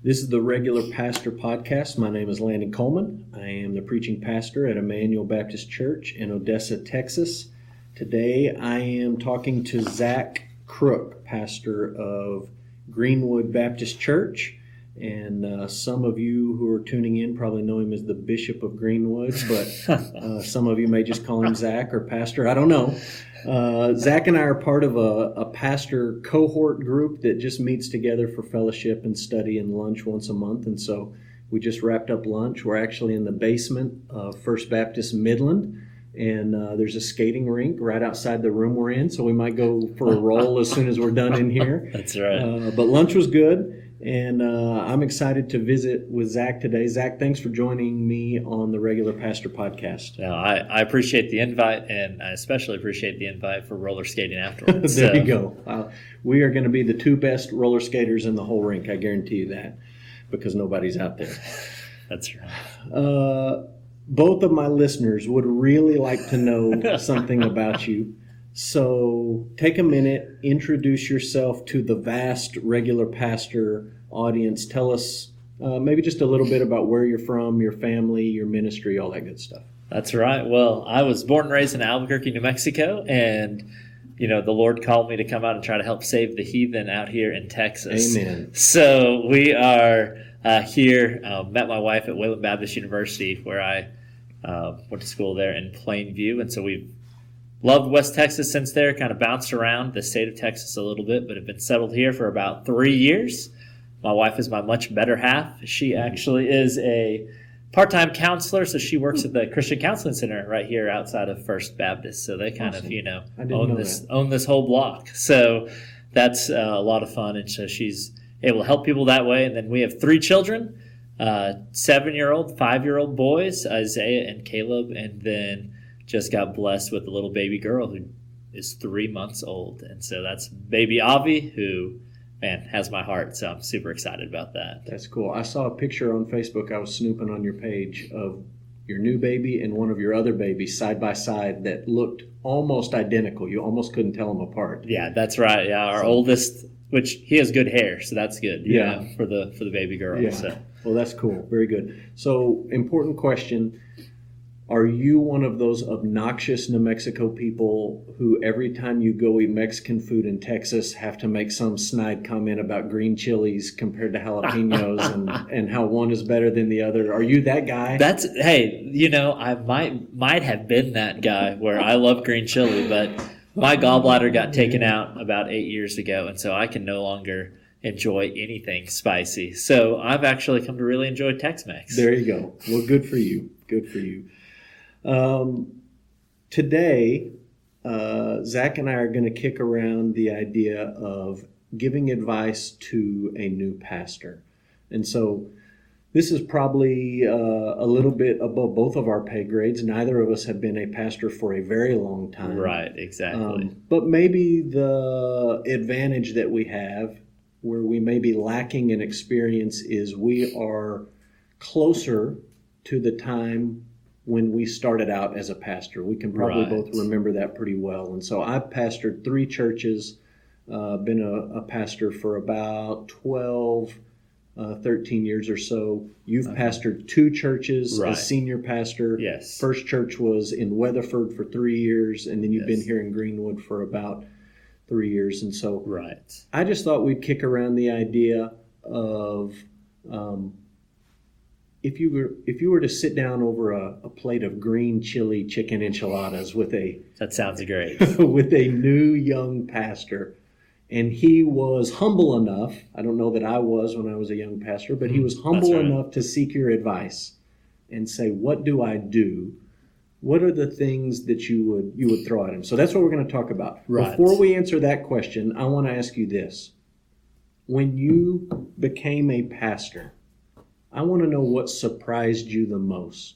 This is the Regular Pastor Podcast. My name is Landon Coleman. I am the preaching pastor at Emmanuel Baptist Church in Odessa, Texas. Today I am talking to Zach Crook, pastor of Greenwood Baptist Church. And some of you who are tuning in probably know him as the Bishop of Greenwood, but some of you may just call him Zach or Pastor. I don't know. Zach and I are part of a pastor cohort group that just meets together for fellowship and study and lunch once a month. And so we just wrapped up lunch. We're actually in the basement of First Baptist Midland, and there's a skating rink right outside the room we're in. So we might go for a roll as soon as we're done in here. That's right. But lunch was good. And I'm excited to visit with Zach today. Zach, thanks for joining me on the Regular Pastor Podcast. No, I appreciate the invite, and I especially appreciate the invite for roller skating afterwards. There you go. We are going to be the two best roller skaters in the whole rink. I guarantee you that, because nobody's out there. That's right. Both of my listeners would really like to know something about you. So take a minute, introduce yourself to the vast Regular Pastor audience. Tell us maybe just a little bit about where you're from, your family, your ministry, all that good stuff. That's right. Well, I was born and raised in Albuquerque, New Mexico, and the Lord called me to come out and try to help save the heathen out here in Texas. Amen. So we are here, met my wife at Wayland Baptist University, where I went to school there in Plainview, and so we've loved West Texas since there, kind of bounced around the state of Texas a little bit, but have been settled here for about 3 years. My wife is my much better half. She actually is a part-time counselor, so she works at the Christian Counseling Center right here outside of First Baptist. So they kind of, own this whole block. So that's a lot of fun, and so she's able to help people that way. And then we have 3 children, 7-year-old, 5-year-old boys, Isaiah and Caleb, and then just got blessed with a little baby girl who is 3 months old. And so that's baby Avi, who, has my heart. So I'm super excited about that. That's cool. I saw a picture on Facebook. I was snooping on your page of your new baby and one of your other babies side by side that looked almost identical. You almost couldn't tell them apart. Yeah, that's right. Yeah, our oldest, which he has good hair, so that's good. For the baby girl. Yeah. So. Well, that's cool. Very good. So, important question. Are you one of those obnoxious New Mexico people who every time you go eat Mexican food in Texas have to make some snide comment about green chilies compared to jalapenos and how one is better than the other? Are you that guy? I might have been that guy where I love green chili, but my gallbladder got taken out about 8 years ago, and so I can no longer enjoy anything spicy. So I've actually come to really enjoy Tex-Mex. There you go. Well, good for you. Good for you. Today, Zach and I are going to kick around the idea of giving advice to a new pastor. And so this is probably a little bit above both of our pay grades. Neither of us have been a pastor for a very long time. Right, exactly. But maybe the advantage that we have, where we may be lacking in experience, is we are closer to the time when we started out as a pastor. We can probably both remember that pretty well. And so I've pastored 3 churches, been a pastor for about 12, 13 years or so. You've pastored 2 churches as senior pastor. Yes. First church was in Weatherford for 3 years, and then you've been here in Greenwood for about 3 years. And so I just thought we'd kick around the idea of if you were to sit down over a plate of green chili chicken enchiladas with that sounds great with a new young pastor, and he was humble enough, I don't know that I was when I was a young pastor, but he was humble enough to seek your advice and say, what do I do? What are the things that you would throw at him? So that's what we're going to talk about. Right. Before we answer that question, I want to ask you this. When you became a pastor, I want to know what surprised you the most.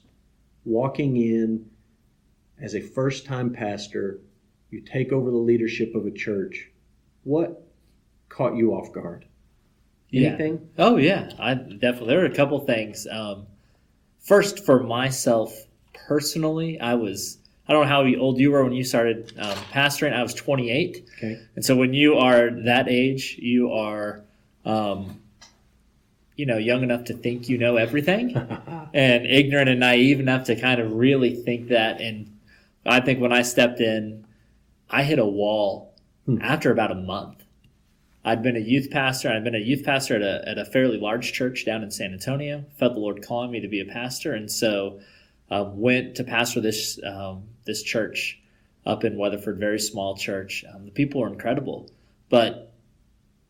Walking in as a first-time pastor, you take over the leadership of a church. What caught you off guard? Anything? Oh, yeah. There were a couple things. First, for myself personally, I don't know how old you were when you started pastoring. I was 28. Okay. And so when you are that age, you are young enough to think you know everything and ignorant and naive enough to kind of really think that. And I think when I stepped in, I hit a wall after about a month. I'd been a youth pastor. I'd been a youth pastor at a fairly large church down in San Antonio. Felt the Lord calling me to be a pastor, and so went to pastor this church up in Weatherford, very small church. The people were incredible, but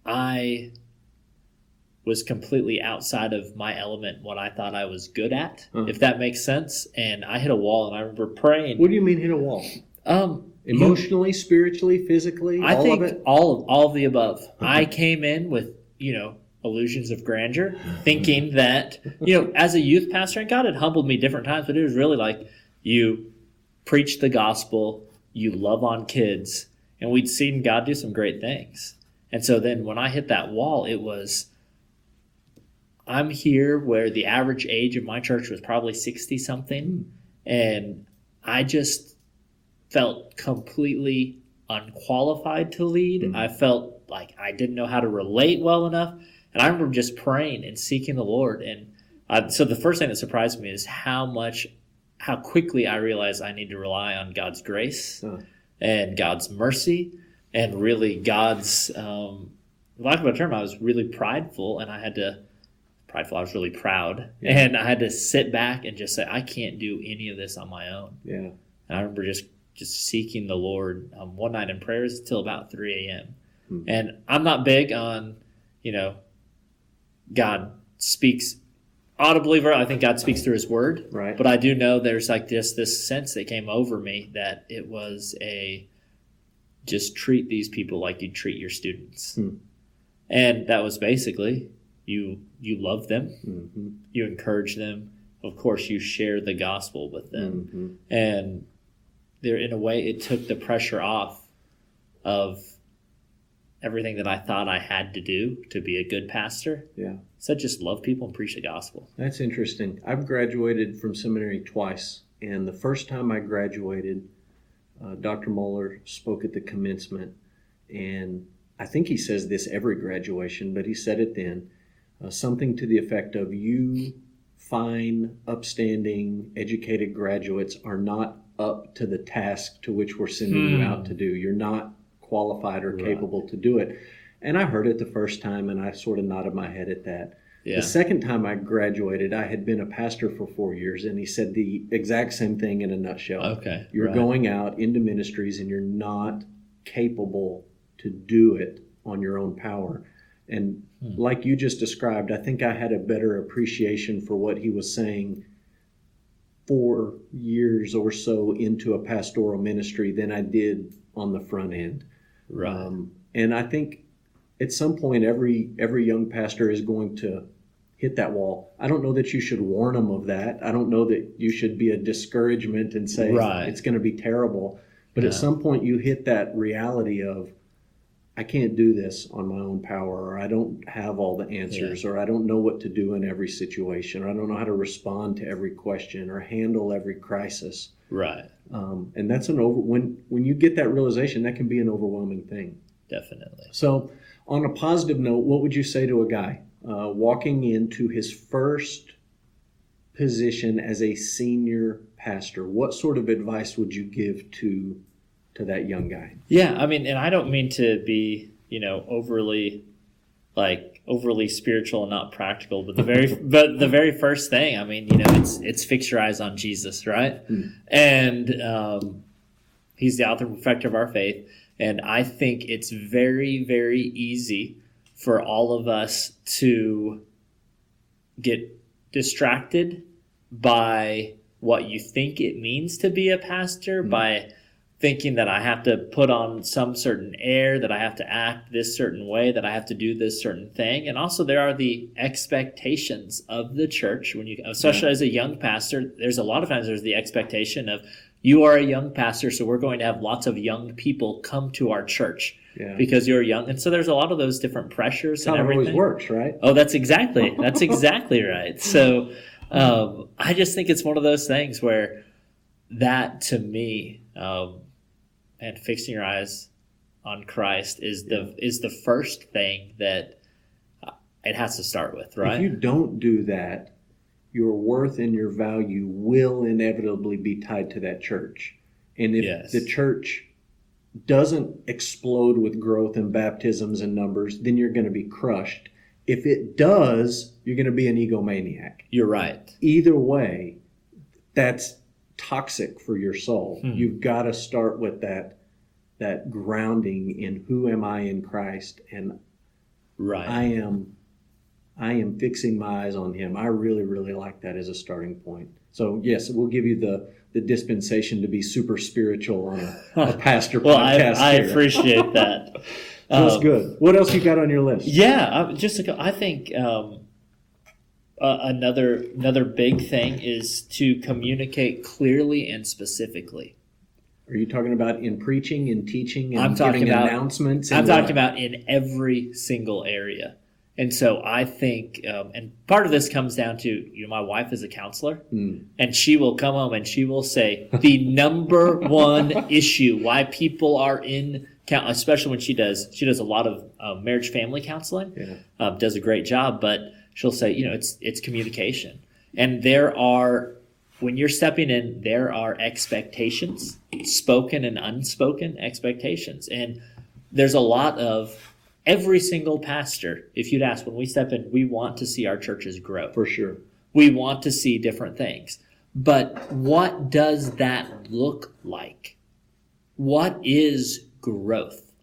I was completely outside of my element, what I thought I was good at, if that makes sense. And I hit a wall, and I remember praying. What do you mean hit a wall? Emotionally, spiritually, physically, I all think of it? all of the above. I came in with, illusions of grandeur, thinking that, as a youth pastor, and God had humbled me different times, but it was really like you preach the gospel, you love on kids, and we'd seen God do some great things. And so then when I hit that wall, it was, I'm here where the average age of my church was probably 60-something, and I just felt completely unqualified to lead. I felt like I didn't know how to relate well enough. And I remember just praying and seeking the Lord. And so the first thing that surprised me is how quickly I realized I need to rely on God's grace and God's mercy and really God's, lack of a term, I was really prideful, and I was really proud. Yeah. And I had to sit back and just say, I can't do any of this on my own. Yeah. And I remember just seeking the Lord one night in prayers till about 3 a.m. And I'm not big on, God speaks audibly. I think God speaks through his word. Right. But I do know there's like just this sense that came over me that it was just treat these people like you treat your students. And that was basically you love them, you encourage them. Of course, you share the gospel with them. And there, in a way, it took the pressure off of everything that I thought I had to do to be a good pastor. Yeah. So just love people and preach the gospel. That's interesting. I've graduated from seminary twice, and the first time I graduated, Dr. Moeller spoke at the commencement, and I think he says this every graduation, but he said it then, something to the effect of, you fine, upstanding, educated graduates are not up to the task to which we're sending you out to do. You're not qualified or capable to do it. And I heard it the first time, and I sort of nodded my head at that. Yeah. The second time I graduated, I had been a pastor for 4 years, and he said the exact same thing in a nutshell. Okay. You're going out into ministries, and you're not capable to do it on your own power. And like you just described, I think I had a better appreciation for what he was saying 4 years or so into a pastoral ministry than I did on the front end. Right. And I think at some point every young pastor is going to hit that wall. I don't know that you should warn them of that. I don't know that you should be a discouragement and say it's going to be terrible. But at some point you hit that reality of, I can't do this on my own power, or I don't have all the answers, or I don't know what to do in every situation, or I don't know how to respond to every question or handle every crisis. Right. And that's when you get that realization, that can be an overwhelming thing. Definitely. So on a positive note, what would you say to a guy walking into his first position as a senior pastor? What sort of advice would you give to that young guy? Yeah, I mean, and I don't mean to be, overly spiritual and not practical, but the very first thing, I mean, it's fix your eyes on Jesus, right? And he's the author and perfecter of our faith, and I think it's very, very easy for all of us to get distracted by what you think it means to be a pastor, by thinking that I have to put on some certain air, that I have to act this certain way, that I have to do this certain thing. And also there are the expectations of the church. When you, especially as a young pastor, there's a lot of times there's the expectation of, you are a young pastor, so we're going to have lots of young people come to our church because you're young. And so there's a lot of those different pressures. That's and how everything. It always works, right? Oh, that's exactly right. So I just think it's one of those things where that, to me, and fixing your eyes on Christ is the first thing that it has to start with, right? If you don't do that, your worth and your value will inevitably be tied to that church. And if the church doesn't explode with growth and baptisms and numbers, then you're going to be crushed. If it does, you're going to be an egomaniac. You're right. Either way, that's toxic for your soul. You've got to start with that grounding in who am I in Christ, and I am fixing my eyes on him. I really, really like that as a starting point. So yes, we'll give you the dispensation to be super spiritual on a pastor podcast. I appreciate that. That's good. What else you got on your list? Yeah, I think another big thing is to communicate clearly and specifically. Are you talking about in preaching and teaching and giving announcements? I'm talking about in every single area. And so I think, and part of this comes down to, my wife is a counselor, and she will come home and she will say the number one issue why people are in, especially when she does a lot of marriage family counseling, does a great job, but she'll say, it's communication. And when you're stepping in, there are expectations, spoken and unspoken expectations. And there's a lot of, every single pastor, if you'd ask, when we step in, we want to see our churches grow. For sure. We want to see different things. But what does that look like? What is growth?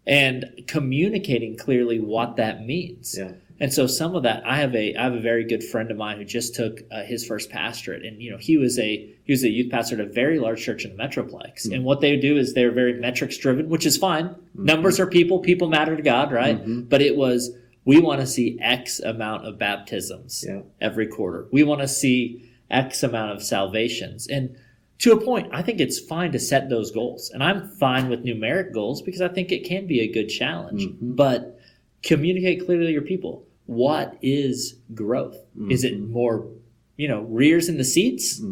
And communicating clearly what that means. Yeah. And so some of that, I have a very good friend of mine who just took his first pastorate, and he was a youth pastor at a very large church in the Metroplex. And what they do is they're very metrics driven, which is fine. Numbers are people matter to God, right? But it was, we want to see X amount of baptisms every quarter. We want to see X amount of salvations. And to a point, I think it's fine to set those goals. And I'm fine with numeric goals because I think it can be a good challenge. But communicate clearly to your people. What is growth? Is it more, rears in the seats?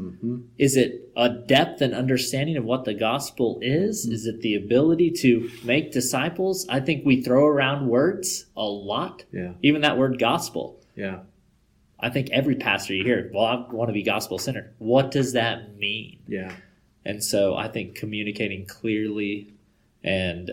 Is it a depth and understanding of what the gospel is? Is it the ability to make disciples? I think we throw around words a lot. Yeah. Even that word gospel. Yeah. I think every pastor you hear, well, I want to be gospel-centered. What does that mean? Yeah. And so I think communicating clearly and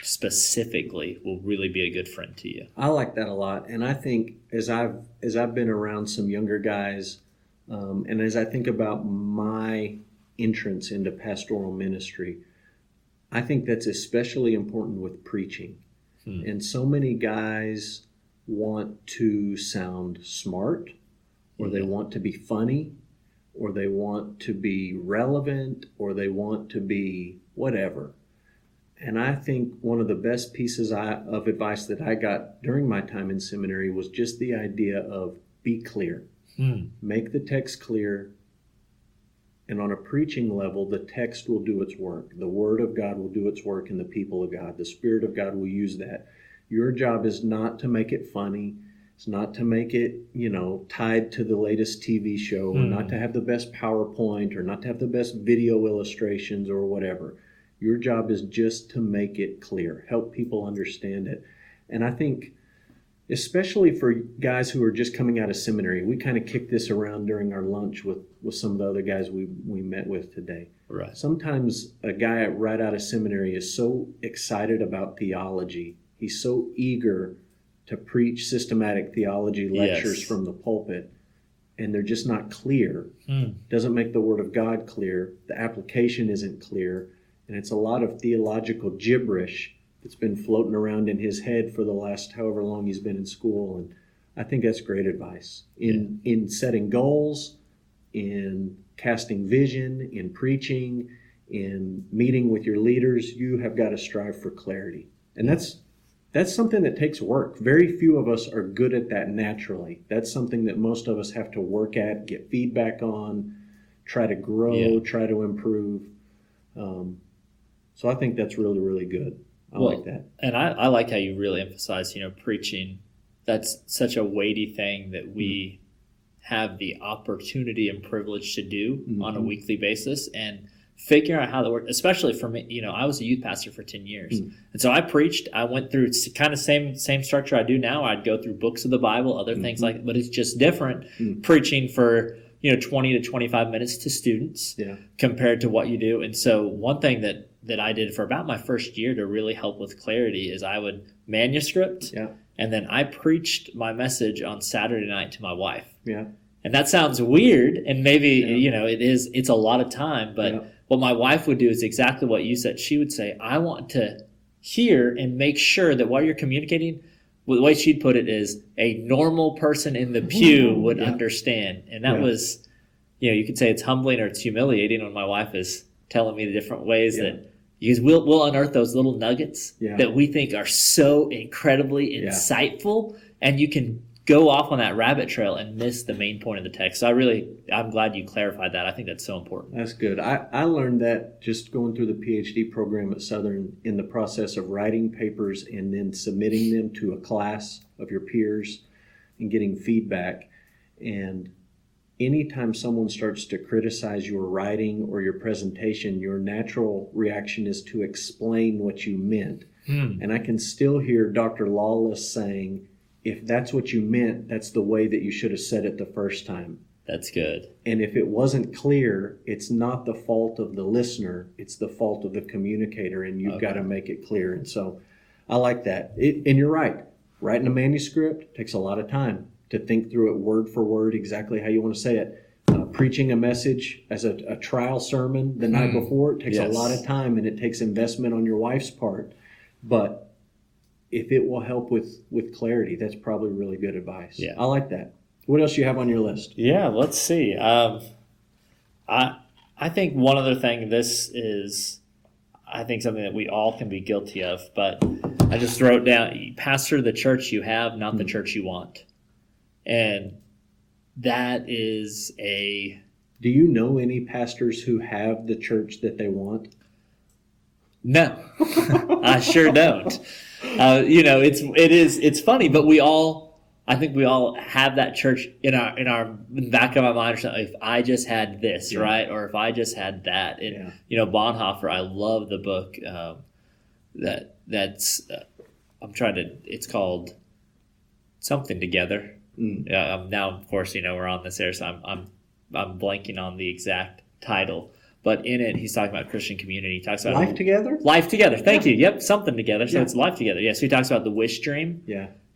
specifically will really be a good friend to you. I like that a lot, and I think as I've been around some younger guys, and as I think about my entrance into pastoral ministry, I think that's especially important with preaching. And so many guys want to sound smart, or they want to be funny, or they want to be relevant, or they want to be whatever. And I think one of the best pieces of advice that I got during my time in seminary was just the idea of be clear. Make the text clear. And on a preaching level, the text will do its work. The Word of God will do its work in the people of God. The Spirit of God will use that. Your job is not to make it funny. It's not to make it, tied to the latest TV show, or not to have the best PowerPoint, or not to have the best video illustrations or whatever. Your job is just to make it clear, help people understand it. And I think, especially for guys who are just coming out of seminary, we kind of kicked this around during our lunch with some of the other guys we met with today. Right. Sometimes a guy right out of seminary is so excited about theology. He's so eager to preach systematic theology lectures from the pulpit, and they're just not clear. Doesn't make the Word of God clear. The application isn't clear. And it's a lot of theological gibberish that's been floating around in his head for the last however long he's been in school. And I think that's great advice. In setting goals, in casting vision, in preaching, in meeting with your leaders, you have got to strive for clarity. And that's something that takes work. Very few of us are good at that naturally. That's something that most of us have to work at, get feedback on, try to grow, try to improve. So I think that's really, really good. I like that. And I like how you really emphasize, preaching. That's such a weighty thing that we have the opportunity and privilege to do on a weekly basis. And figuring out how that worked, especially for me. I was a youth pastor for 10 years. And so I preached. I went through kind of same structure I do now. I'd go through books of the Bible, other things like that, but it's just different preaching for 20 to 25 minutes to students compared to what you do. And so one thing that I did for about my first year to really help with clarity is I would manuscript and then I preached my message on Saturday night to my wife. Yeah. And that sounds weird, and maybe it's a lot of time, but what my wife would do is exactly what you said. She would say, I want to hear and make sure that while you're communicating, the way she'd put it is a normal person in the pew would understand. And that was, you could say it's humbling or it's humiliating when my wife is telling me the different ways that, because we'll unearth those little nuggets that we think are so incredibly insightful, and you can go off on that rabbit trail and miss the main point of the text. So I'm glad you clarified that. I think that's so important. That's good. I learned that just going through the PhD program at Southern in the process of writing papers and then submitting them to a class of your peers and getting feedback. And anytime someone starts to criticize your writing or your presentation, your natural reaction is to explain what you meant. And I can still hear Dr. Lawless saying, if that's what you meant, that's the way that you should have said it the first time. That's good. And if it wasn't clear, it's not the fault of the listener, it's the fault of the communicator, and you've got to make it clear. And so I like that. And you're right. Writing a manuscript takes a lot of time to think through it word for word, exactly how you want to say it. Preaching a message as a trial sermon the night before, it takes a lot of time, and it takes investment on your wife's part. But if it will help with clarity, that's probably really good advice. Yeah. I like that. What else do you have on your list? Yeah, let's see. I think one other thing, this is, I think something that we all can be guilty of, but I just wrote down, pastor the church you have, not the church you want. And that is Do you know any pastors who have the church that they want? No, I sure don't. It's funny, but I think we all have that church in the back of our mind or something. If I just had this, right? Or if I just had that. And, Bonhoeffer, I love the book it's called Something Together. Now, of course, we're on this air, so I'm blanking on the exact title. But in it, he's talking about Christian community. He talks about Life Together? Life Together. Thank you. Yep, Something Together. So it's Life Together. Yeah, so he talks about the wish dream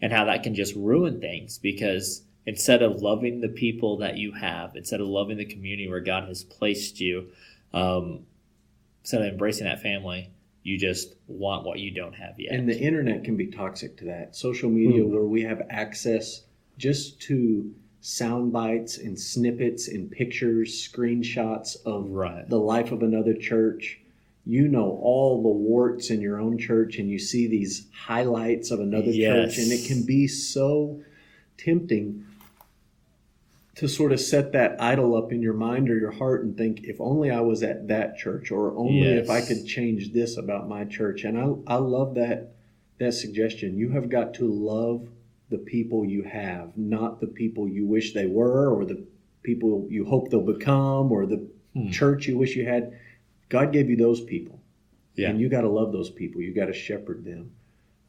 and how that can just ruin things, because instead of loving the people that you have, instead of loving the community where God has placed you, instead of embracing that family, you just want what you don't have yet. And the internet can be toxic to that. Social media, where we have access just to sound bites and snippets and pictures, screenshots of the life of another church. All the warts in your own church, and you see these highlights of another church, and it can be so tempting to sort of set that idol up in your mind or your heart and think, if only I was at that church, or only if I could change this about my church. And I love that suggestion. You have got to love the people you have, not the people you wish they were, or the people you hope they'll become, or the church you wish you had. God gave you those people, and you got to love those people. You got to shepherd them.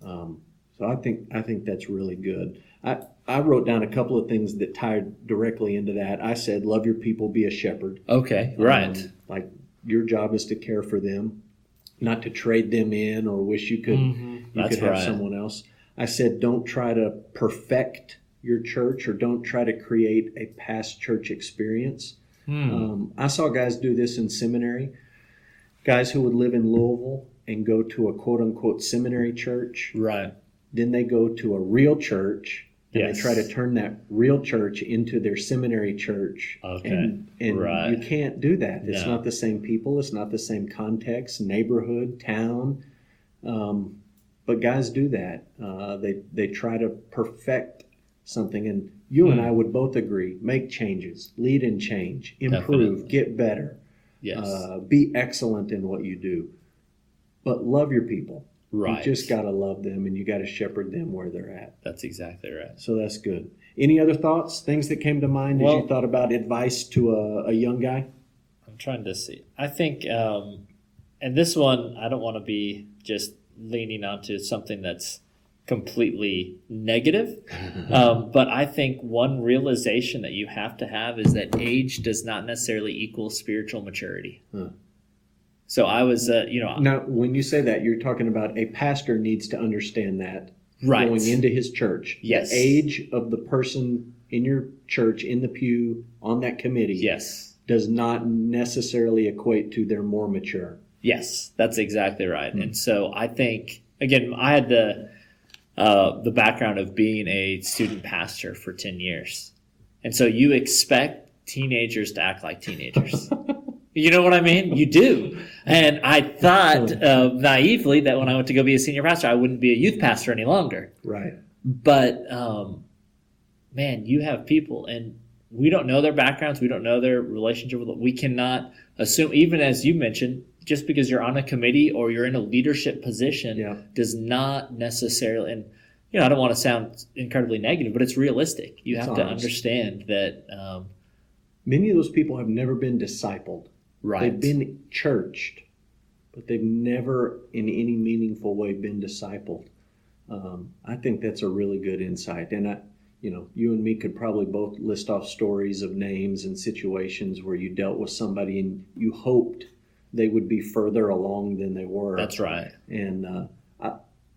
So I think that's really good. I wrote down a couple of things that tied directly into that. I said, love your people, be a shepherd. Okay, right. Like your job is to care for them, not to trade them in or wish you could have someone else. I said, don't try to perfect your church, or don't try to create a past church experience. I saw guys do this in seminary. Guys who would live in Louisville and go to a quote-unquote seminary church. Right. Then they go to a real church, and they try to turn that real church into their seminary church. Okay. And you can't do that. It's not the same people. It's not the same context, neighborhood, town. But guys do that. They try to perfect something. And you and I would both agree, make changes, lead and change, improve, get better. Yes. Be excellent in what you do, but love your people. Right. You just got to love them, and you got to shepherd them where they're at. That's exactly right. So that's good. Any other thoughts, things that came to mind as you thought about advice to a young guy? I'm trying to see. I think, and this one, I don't want to be just leaning onto something that's completely negative. But I think one realization that you have to have is that age does not necessarily equal spiritual maturity. So I was, Now, when you say that, you're talking about a pastor needs to understand that right. going into his church. Yes. The age of the person in your church, in the pew, on that committee, yes, does not necessarily equate to they're more mature. Yes, that's exactly right. And so I think, again, I had the background of being a student pastor for 10 years. And so you expect teenagers to act like teenagers. You know what I mean? You do. And I thought naively that when I went to go be a senior pastor, I wouldn't be a youth pastor any longer. Right. But, man, you have people, and we don't know their backgrounds. We don't know their relationship with them. We cannot assume, even as you mentioned, just because you're on a committee or you're in a leadership position does not necessarily, and I don't want to sound incredibly negative, but it's realistic. You have to understand that many of those people have never been discipled. Right. They've been churched, but they've never in any meaningful way been discipled. I think that's a really good insight. And you and me could probably both list off stories of names and situations where you dealt with somebody and you hoped they would be further along than they were. That's right. And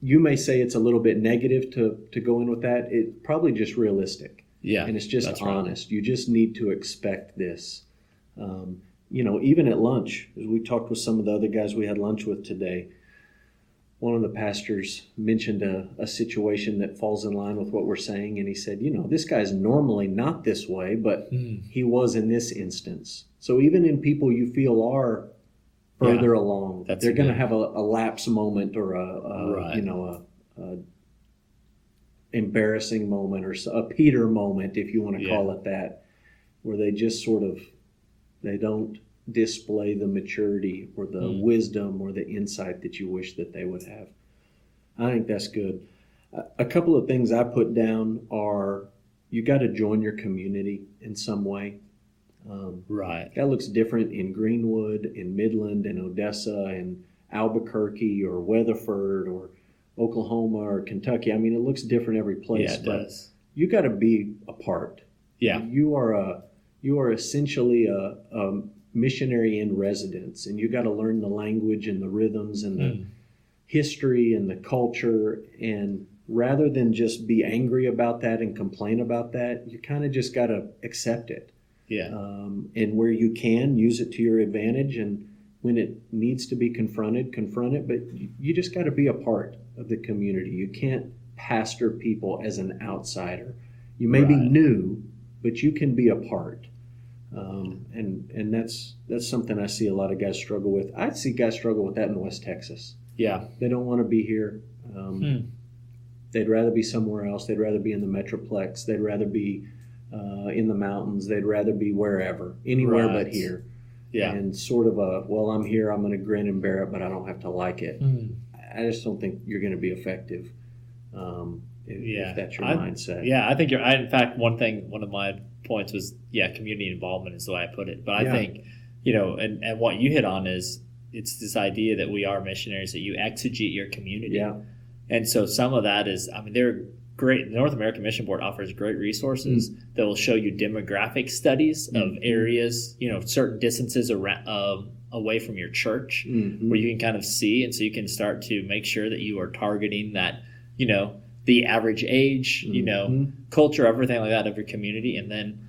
you may say it's a little bit negative to go in with that. It's probably just realistic. Yeah. And it's just honest. Right. You just need to expect this. Even at lunch, as we talked with some of the other guys we had lunch with today, one of the pastors mentioned a situation that falls in line with what we're saying. And he said, this guy's normally not this way, but he was in this instance. So even in people you feel are further along, they're going to have a lapse moment or a embarrassing moment or a Peter moment, if you want to call it that, where they just they don't display the maturity or the wisdom or the insight that you wish that they would have. I think that's good. A couple of things I put down are you got to join your community in some way. Right. That looks different in Greenwood, in Midland, in Odessa, in Albuquerque or Weatherford or Oklahoma or Kentucky. I mean, it looks different every place. Yeah, it does. You got to be a part. Yeah. You are essentially a missionary in residence, and you got to learn the language and the rhythms and the history and the culture. And rather than just be angry about that and complain about that, you kind of just got to accept it. Yeah. And where you can, use it to your advantage. And when it needs to be confronted, confront it. But you just got to be a part of the community. You can't pastor people as an outsider. You may be new, but you can be a part. And that's something I see a lot of guys struggle with. I see guys struggle with that in West Texas. Yeah. They don't want to be here. They'd rather be somewhere else. They'd rather be in the Metroplex. They'd rather be in the mountains. They'd rather be wherever, anywhere but here. Yeah. And sort of I'm here, I'm going to grin and bear it, but I don't have to like it. I just don't think you're going to be effective if that's your mindset. Yeah, I think you're. In fact, one of my points was, community involvement is the way I put it. But I think, and what you hit on is it's this idea that we are missionaries, that you exegete your community. Yeah. And so some of that is, they're great. The North American Mission Board offers great resources that will show you demographic studies of areas, certain distances around, away from your church where you can kind of see. And so you can start to make sure that you are targeting that, the average age, culture, everything like that of your community. And then,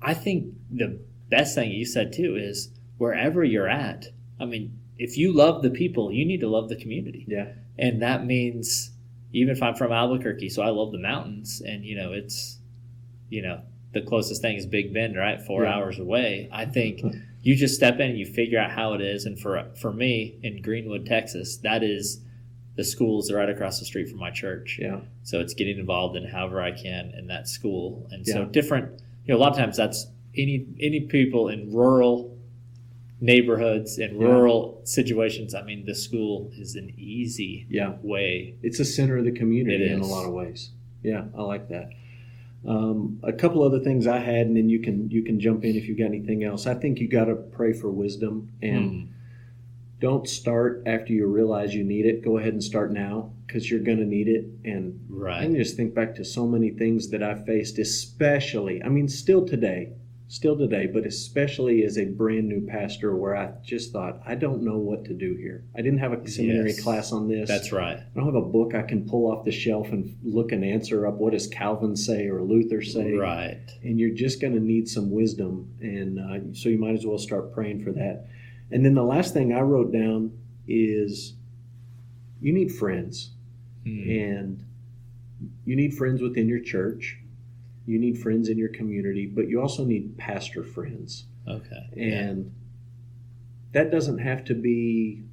I think the best thing you said too is wherever you're at, if you love the people, you need to love the community. Yeah. And that means, even if I'm from Albuquerque, so I love the mountains, and it's, the closest thing is Big Bend, right? 4 hours away. I think you just step in and you figure out how it is. And for me in Greenwood, Texas, that is the schools are right across the street from my church. Yeah. So it's getting involved in however I can in that school. And so different, a lot of times that's any people in rural neighborhoods and rural situations. The school is an easy way. It's a center of the community in a lot of ways. Yeah, I like that. A couple other things I had, and then you can jump in if you got anything else. I think you got to pray for wisdom, and don't start after you realize you need it. Go ahead and start now, because you're going to need it. And I can just think back to so many things that I faced, especially, still today, but especially as a brand new pastor, where I just thought, I don't know what to do here. I didn't have a seminary class on this. That's right. I don't have a book I can pull off the shelf and look and answer up, what does Calvin say or Luther say? Right. And you're just going to need some wisdom. And so you might as well start praying for that. And then the last thing I wrote down is you need friends. And you need friends within your church. You need friends in your community, but you also need pastor friends. Okay. And that doesn't have to be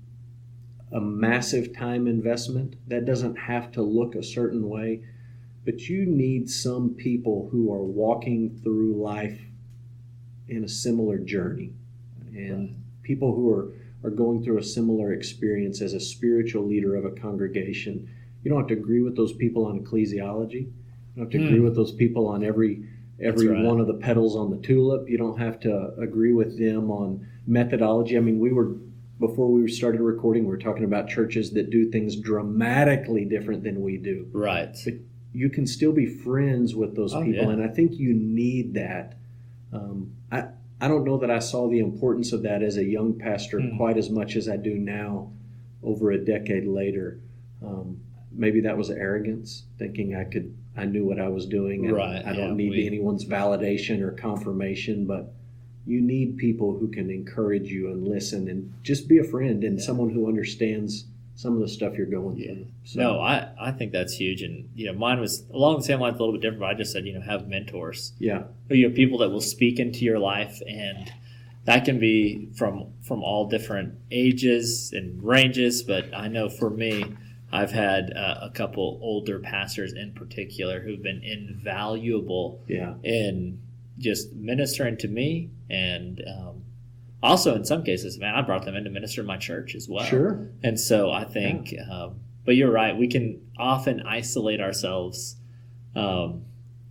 a massive time investment. That doesn't have to look a certain way. But you need some people who are walking through life in a similar journey. And people who are going through a similar experience as a spiritual leader of a congregation. You don't have to agree with those people on ecclesiology. You don't have to agree with those people on every one of the petals on the tulip. You don't have to agree with them on methodology. Before we started recording, we were talking about churches that do things dramatically different than we do. Right. But you can still be friends with those people, and I think you need that. I don't know that I saw the importance of that as a young pastor quite as much as I do now, over a decade later. Maybe that was arrogance, thinking I knew what I was doing, and I don't need anyone's validation or confirmation. But you need people who can encourage you and listen, and just be a friend and someone who understands some of the stuff you're going through. So, no, I think that's huge. And mine was along the same lines, a little bit different. But I just said have mentors. Yeah, people that will speak into your life, and that can be from all different ages and ranges. But I know for me, I've had a couple older pastors in particular who've been invaluable in just ministering to me, and also in some cases, I brought them in to minister in my church as well. Sure. And so I think, but you're right, we can often isolate ourselves, and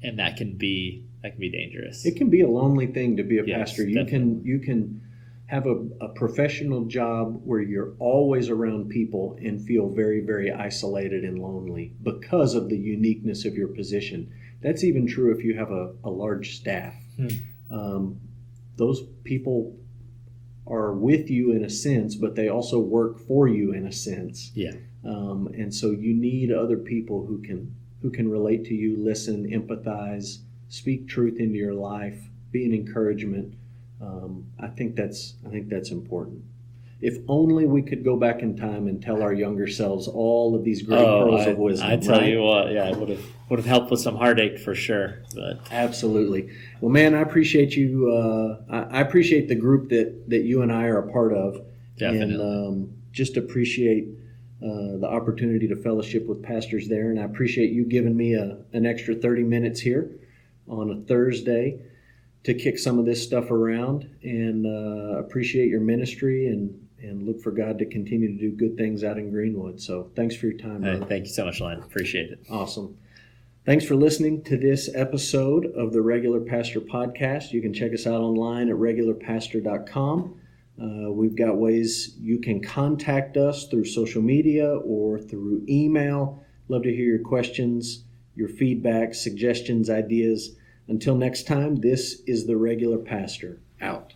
that can be dangerous. It can be a lonely thing to be a pastor. Definitely. You can have a professional job where you're always around people and feel very, very isolated and lonely because of the uniqueness of your position. That's even true if you have a large staff. Those people are with you in a sense, but they also work for you in a sense. Yeah. And so you need other people who can relate to you, listen, empathize, speak truth into your life, be an encouragement. I think that's important. If only we could go back in time and tell our younger selves all of these great pearls of wisdom. I tell you what, it would have helped with some heartache for sure. But absolutely. Well, man, I appreciate you. I appreciate the group that you and I are a part of. Definitely. And just appreciate the opportunity to fellowship with pastors there. And I appreciate you giving me an extra 30 minutes here on a Thursday to kick some of this stuff around, and appreciate your ministry and look for God to continue to do good things out in Greenwood. So thanks for your time, brother. Thank you so much, Landon. Appreciate it. Awesome. Thanks for listening to this episode of the Regular Pastor Podcast. You can check us out online at regularpastor.com. We've got ways you can contact us through social media or through email. Love to hear your questions, your feedback, suggestions, ideas. Until next time, this is the Regular Pastor, out.